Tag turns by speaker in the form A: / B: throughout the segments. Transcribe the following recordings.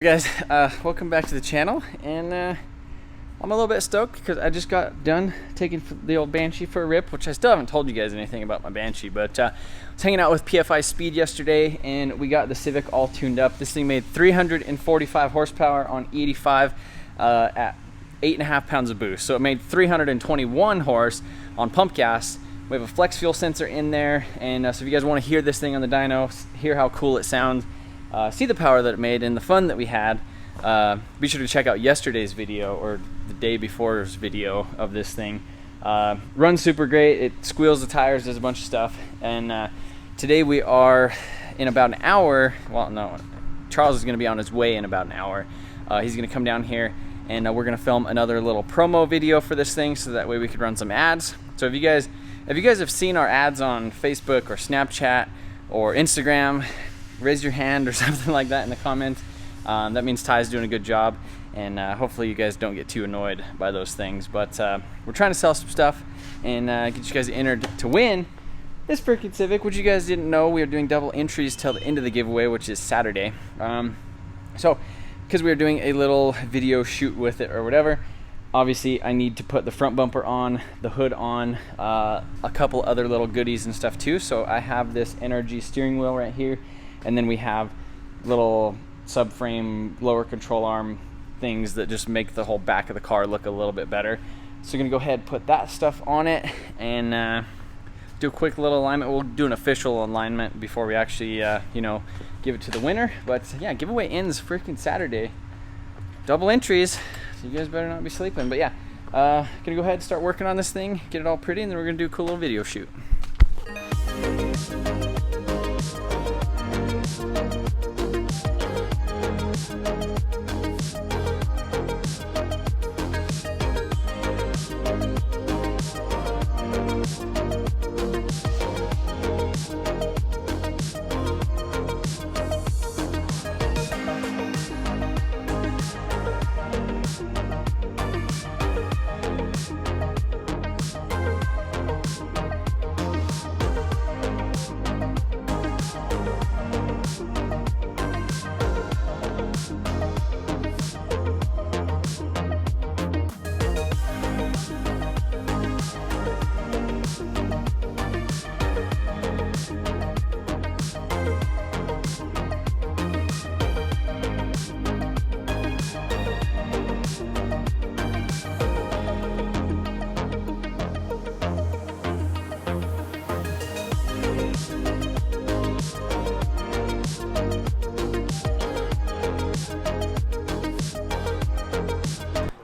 A: Guys, welcome back to the channel, and I'm a little bit stoked because I just got done taking the old Banshee for a rip, which I still haven't told you guys anything about my Banshee, but I was hanging out with PFI Speed yesterday, and we got the Civic all tuned up. This thing made 345 horsepower on E85 at 8.5 pounds of boost, so it made 321 horse on pump gas. We have a flex fuel sensor in there, and so if you guys want to hear this thing on the dyno, hear how cool it sounds, see the power that it made and the fun that we had, be sure to check out yesterday's video or the day before's video of this thing. Runs super great, it squeals the tires, does a bunch of stuff, and today we are in about an hour. Well, no, Charles is going to be on his way in about an hour. He's going to come down here, and we're going to film another little promo video for this thing, so that way we could run some ads. So if you guys have seen our ads on Facebook or Snapchat or Instagram, raise your hand or something like that in the comments. That means Ty's doing a good job, and hopefully you guys don't get too annoyed by those things. But we're trying to sell some stuff and get you guys entered to win this freaking Civic, which you guys didn't know. We are doing double entries till the end of the giveaway, which is Saturday. So because we were doing a little video shoot with it or whatever, obviously I need to put the front bumper on, the hood on, a couple other little goodies and stuff too. So I have this Nrg steering wheel right here, and then we have little subframe lower control arm things that just make the whole back of the car look a little bit better. So we're gonna go ahead and put that stuff on it and do a quick little alignment. We'll do an official alignment before we actually you know, give it to the winner. But yeah, giveaway ends freaking Saturday. Double entries, so you guys better not be sleeping. But yeah, gonna go ahead and start working on this thing, get it all pretty, and then we're gonna do a cool little video shoot.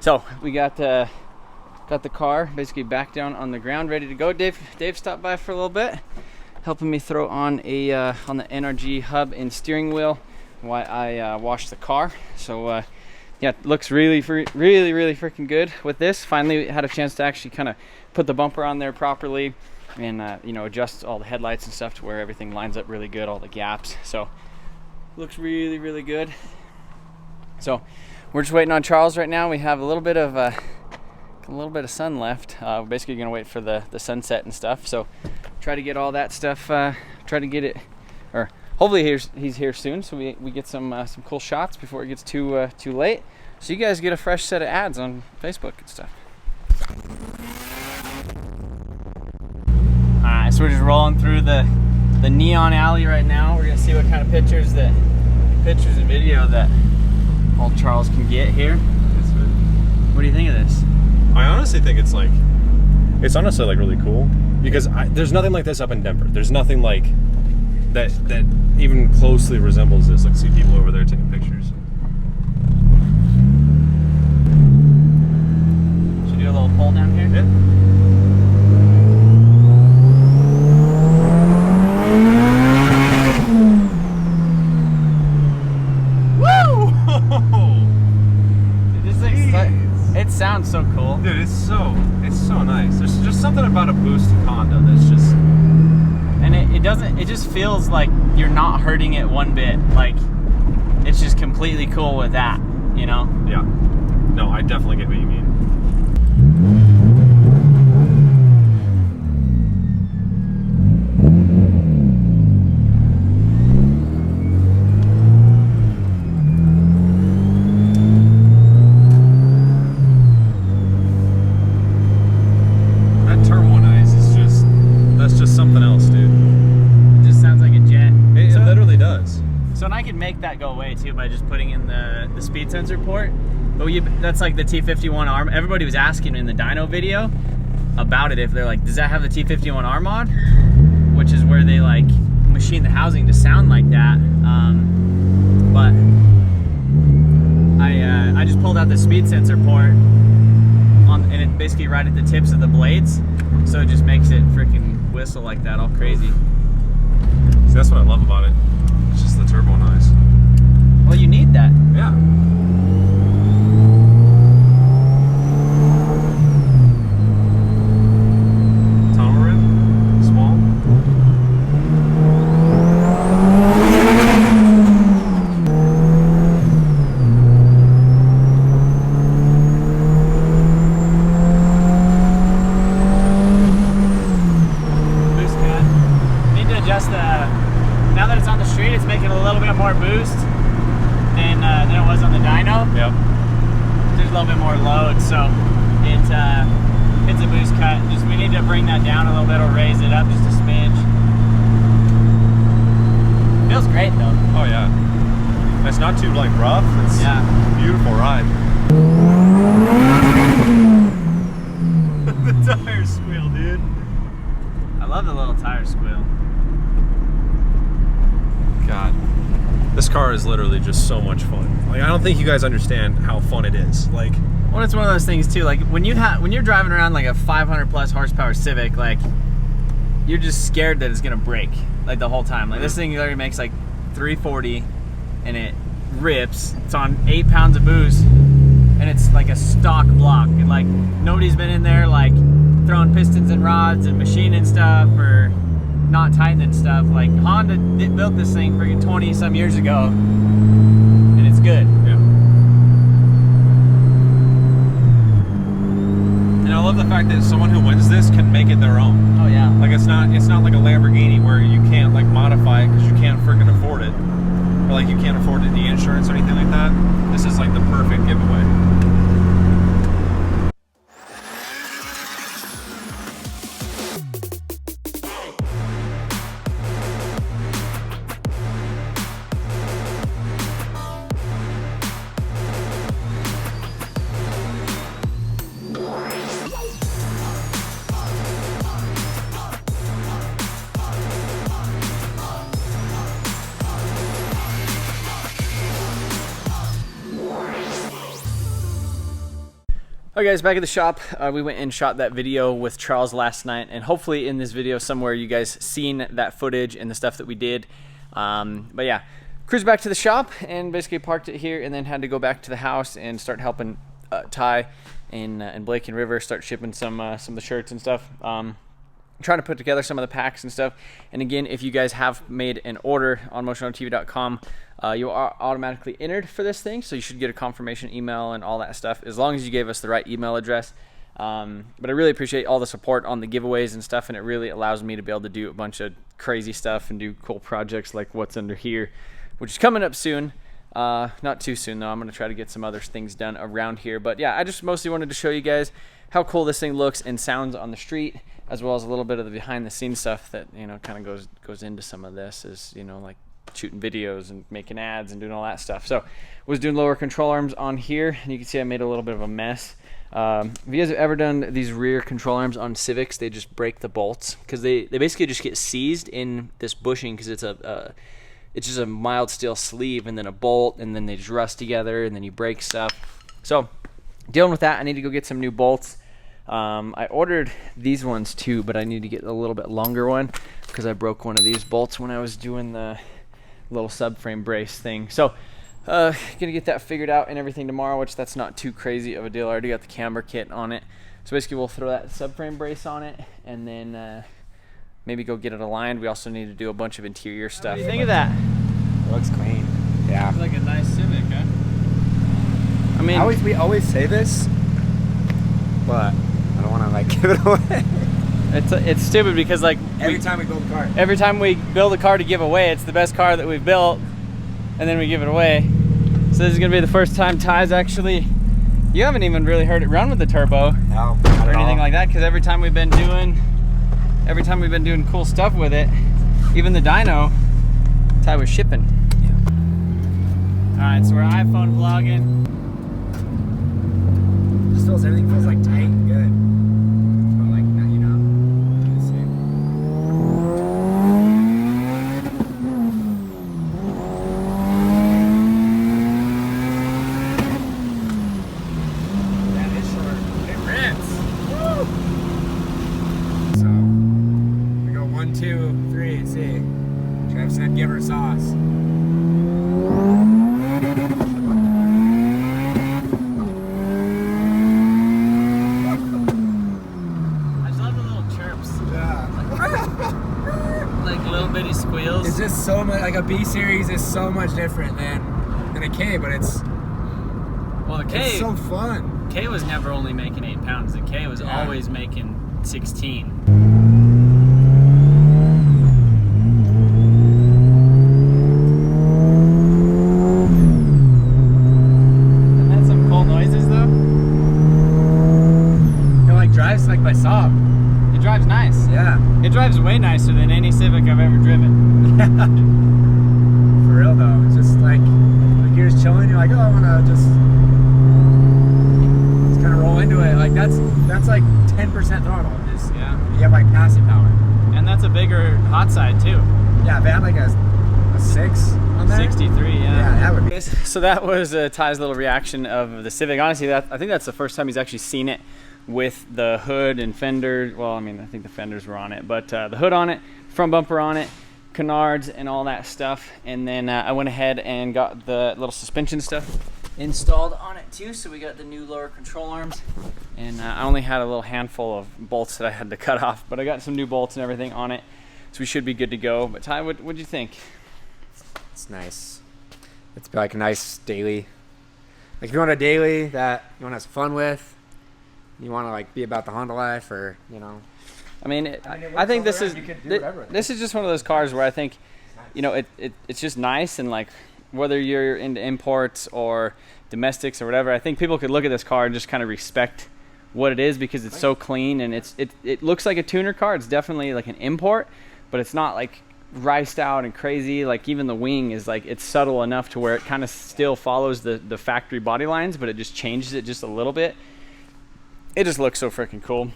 A: So we got the car basically back down on the ground, ready to go. Dave stopped by for a little bit, helping me throw on a on the Nrg hub and steering wheel while I washed the car. So yeah, it looks really freaking good with this. Finally had a chance to actually kind of put the bumper on there properly and you know, adjust all the headlights and stuff to where everything lines up really good, all the gaps. So looks really good. So we're just waiting on Charles right now. We have a little bit of sun left. We're basically gonna wait for the sunset and stuff. So try to get all that stuff. Try to get it, or hopefully he's here soon, so we get some cool shots before it gets too late. So you guys get a fresh set of ads on Facebook and stuff. All right, so we're just rolling through the neon alley right now. We're gonna see what kind of pictures and video that old Charles can get here. What do you think of this?
B: I honestly think it's honestly like really cool, because there's nothing like this up in Denver. There's nothing like that even closely resembles this. Like, see people over there taking pictures.
A: Should we do a little pull down here?
B: Yeah.
A: It sounds so cool.
B: Dude, it's so nice. There's just something about a boosted Honda that's just...
A: And it just feels like you're not hurting it one bit. Like, it's just completely cool with that, you know?
B: Yeah. No, I definitely get what you mean.
A: make that go away too by just putting in the speed sensor port. But that's like the T51R. Everybody was asking in the dyno video about it, if they're like, does that have the T51R mod? Which is where they like machine the housing to sound like that. But I just pulled out the speed sensor port and it basically right at the tips of the blades, so it just makes it freaking whistle like that, all crazy.
B: See, that's what I love about it. It's just the turbo noise.
A: Well, you need that.
B: Yeah. Tunnel rim? Small?
A: Boost cut. Need to adjust now that it's on the street, it's making a little bit more boost than it was on the dyno.
B: Yep.
A: There's a little bit more load, so it's a boost cut. We need to bring that down a little bit or raise it up just a smidge. Feels great though.
B: Oh yeah. It's not too like rough. It's a beautiful ride. The tire squeal, dude.
A: I love the little tire squeal.
B: God, this car is literally just so much fun. Like, I don't think you guys understand how fun it is. Like,
A: well, it's one of those things too. Like when you're driving around like a 500 plus horsepower Civic, like you're just scared that it's gonna break like the whole time. Like this thing literally makes like 340, and it rips. It's on 8 pounds of boost, and it's like a stock block. And like nobody's been in there like throwing pistons and rods and machining stuff or not tightening stuff. Like Honda built this thing freaking 20 some years ago, and it's good.
B: yeah. And I love the fact that someone who wins this can make it their own.
A: Oh yeah.
B: Like it's not like a Lamborghini where you can't like modify it because you can't freaking afford it, or like you can't afford the insurance or anything like that. This is like the perfect giveaway.
A: Alright guys, back at the shop. We went and shot that video with Charles last night, and hopefully in this video somewhere you guys seen that footage and the stuff that we did. But yeah, cruised back to the shop and basically parked it here, and then had to go back to the house and start helping Ty and Blake and River start shipping some of the shirts and stuff. Trying to put together some of the packs and stuff. And again, if you guys have made an order on motionautotv.com, you are automatically entered for this thing, so you should get a confirmation email and all that stuff as long as you gave us the right email address. But I really appreciate all the support on the giveaways and stuff, and it really allows me to be able to do a bunch of crazy stuff and do cool projects like what's under here, which is coming up soon. Not too soon though. I'm going to try to get some other things done around here. But yeah, I just mostly wanted to show you guys how cool this thing looks and sounds on the street, as well as a little bit of the behind the scenes stuff that, you know, kind of goes into some of this, is, you know, like shooting videos and making ads and doing all that stuff. So was doing lower control arms on here, and you can see I made a little bit of a mess. If you guys have ever done these rear control arms on Civics, they just break the bolts because they basically just get seized in this bushing, because it's just a mild steel sleeve and then a bolt, and then they just rust together, and then you break stuff. So dealing with that, I need to go get some new bolts. I ordered these ones too, but I need to get a little bit longer one because I broke one of these bolts when I was doing the little subframe brace thing. So gonna get that figured out and everything tomorrow, which that's not too crazy of a deal. I already got the camber kit on it, so basically we'll throw that subframe brace on it and then maybe go get it aligned. We also need to do a bunch of interior stuff. What do you think of that?
C: It looks clean. Yeah.
A: It's like a nice Civic, huh? I mean,
C: we always say this, but I don't want to like give it away.
A: It's stupid because like
C: Every time we build a car.
A: every time we build a car to give away, it's the best car that we've built, and then we give it away. So this is gonna be the first time Ty's actually, you haven't even really heard it run with the turbo
C: No,
A: or anything like that, because every time we've been doing cool stuff with it, even the dyno, Ty was shipping. Alright, so we're iPhone vlogging.
C: Just feels, everything feels like tight and good. But like, you know, let's see. That is short. It rips. Woo! So, we go 1, 2, 3, and see. Trev said give her sauce. It's just so much, like a B series is so much different than a K, but it's,
A: well, the K,
C: it's so fun.
A: K was never only making 8 pounds. The K was always making 16. And that's some cool noises though. It like drives like by Saab. It drives nice.
C: Yeah.
A: It drives way nicer than any Civic I've ever driven.
C: For real though, it's just like you're just chilling, you're like, oh, I wanna just kind of roll into it. Like that's like 10% throttle. Just,
A: yeah.
C: You have like passive power.
A: And that's a bigger hot side too.
C: Yeah, if I had like a 6 on there.
A: 63, yeah.
C: Yeah, that would be.
A: So that was Ty's little reaction of the Civic. Honestly, I think that's the first time he's actually seen it with the hood and fender. Well, I mean, I think the fenders were on it, but the hood on it, front bumper on it, canards and all that stuff. And then I went ahead and got the little suspension stuff installed on it too. So we got the new lower control arms, and I only had a little handful of bolts that I had to cut off, but I got some new bolts and everything on it, so we should be good to go. But Ty, what'd you think?
C: It's nice. It's like a nice daily. Like if you want a daily that you want to have some fun with, you want to like be about the Honda life, or you know.
A: I mean, I think this is this is just one of those cars where I think, you know, it's just nice, and like whether you're into imports or domestics or whatever, I think people could look at this car and just kind of respect what it is, because it's so clean, and it looks like a tuner car. It's definitely like an import, but it's not like riced out and crazy. Like even the wing is like, it's subtle enough to where it kind of still follows the factory body lines, but it just changes it just a little bit. It just looks so freaking cool.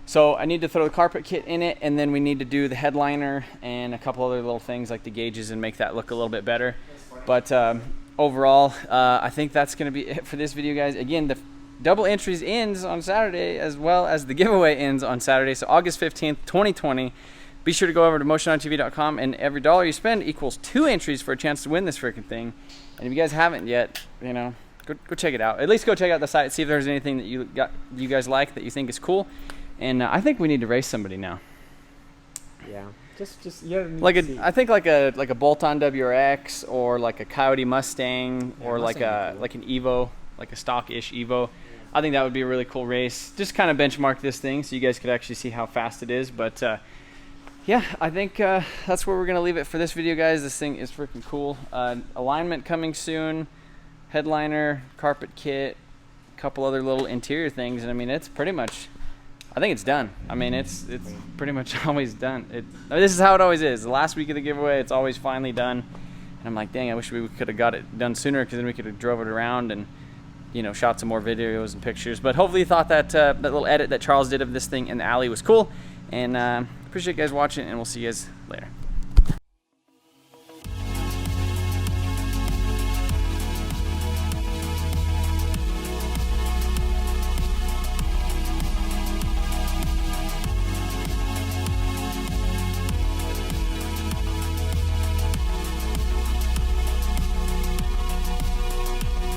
A: So I need to throw the carpet kit in it, and then we need to do the headliner and a couple other little things like the gauges and make that look a little bit better. But overall, I think that's going to be it for this video, guys. Again, the double entries ends on Saturday, as well as the giveaway ends on Saturday. So August 15th, 2020. Be sure to go over to motionontv.com, and every $1 you spend equals 2 entries for a chance to win this freaking thing. And if you guys haven't yet, you know, go check it out. At least go check out the site, see if there's anything that you guys like that you think is cool. And I think we need to race somebody now.
C: Yeah, just yeah.
A: Like I think like a bolt-on WRX, or like a Coyote Mustang, or like an Evo, like a stock-ish Evo. I think that would be a really cool race. Just kind of benchmark this thing so you guys could actually see how fast it is. But yeah, I think that's where we're gonna leave it for this video, guys. This thing is freaking cool. Alignment coming soon, headliner, carpet kit, a couple other little interior things, and I mean, it's pretty much, I think it's done. I mean, it's pretty much always done. I mean, this is how it always is. The last week of the giveaway, it's always finally done. And I'm like, dang, I wish we could have got it done sooner, because then we could have drove it around and, you know, shot some more videos and pictures. But hopefully you thought that that little edit that Charles did of this thing in the alley was cool. And appreciate you guys watching, and we'll see you guys later.